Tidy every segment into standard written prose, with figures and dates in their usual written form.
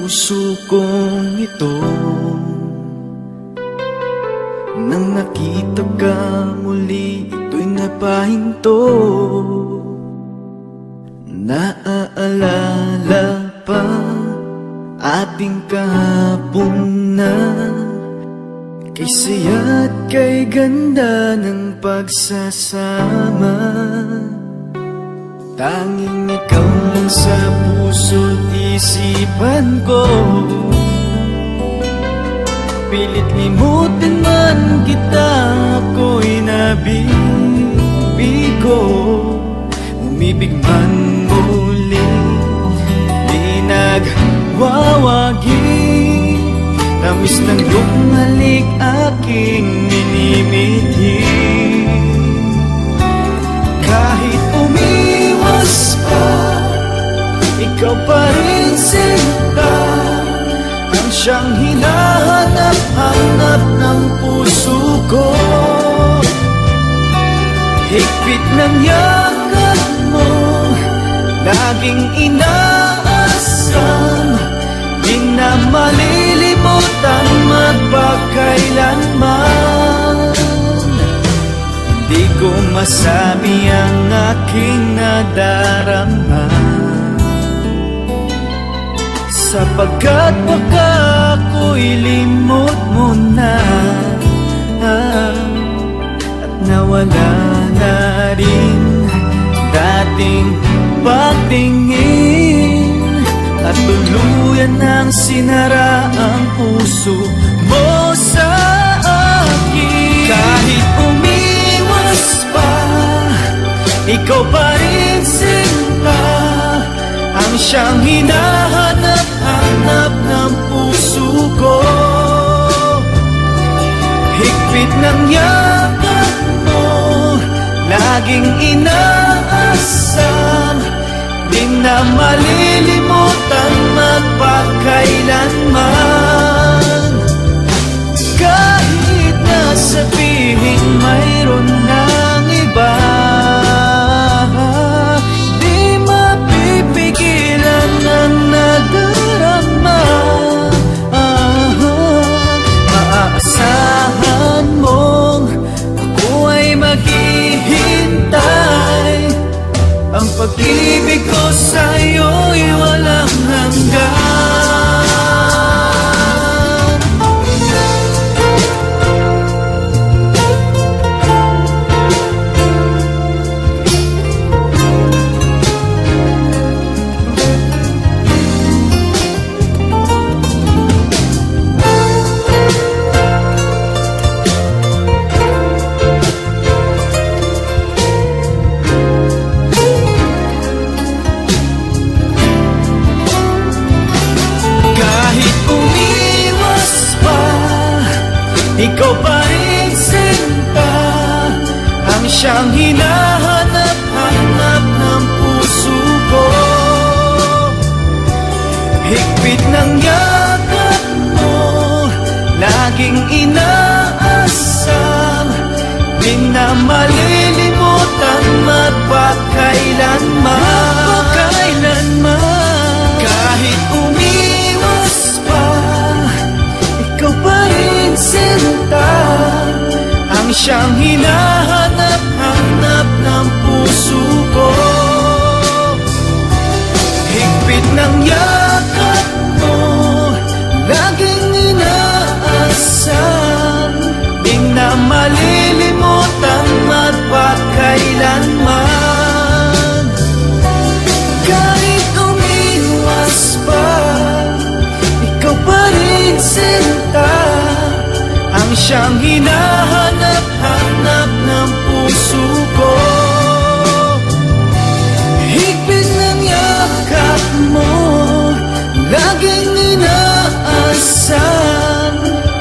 puso kong ito. Nang nakita ka muli, ito'y napahinto. Naaalala pa ating kahapon na kay saya't kay ganda ng pagsasama. Tanging ikaw lang sa puso't isipan ko. Pilit limutin man kita, ako'y nabibigo. Umibig man muli, di nagwawagi. Tamis ng lumalik aking minimithi. Kahit umiwas pa, ikaw pa rin sinta. Ang siyang hinahanap-hanap ng puso ko. Higpit ng yakap mo, laging inaasam. Di na malilimutan magpakailanman. Di ko masabi ang aking nadarama, sapagkat baka ako'y limot mo na. At nawala na rin dating pagtingin, at tuluyan ang sinara ang puso mo sa akin. Kahit umiwas pa, ikaw pa rin sinta. Ang siyang hinahanap-hanap ng puso ko. Higpit ng yakap mo, laging inaasam. Di na malilimutan magpakailanman. Kahit na sabihin mayroon ng iba, di mapipigilan ang nadarama. Maaasahan mong ako ay maghihintay. Ang pag-ibig ko sa'yo'y walang hanggan. Ikaw pa rin sinta. Ang siyang hinahanap-hanap ng puso ko. Higpit ng yakap mo, laging inaasam. Di na malilimutan magpakailanman. Kahit umiwas pa, ikaw pa rin sinta. Ang siyang hinahanap-hanap ng puso ko. Higpit ng yakap mo, laging inaasam. Di na malilimutan magpakailanman. Kahit umiwas pa, ikaw pa rin sinta. Ang siyang hinahanap-hanap ng puso ko. Higpit ng yakap mo, laging inaasam.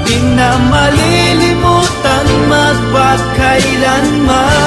Di na malilimutan magpakailanman.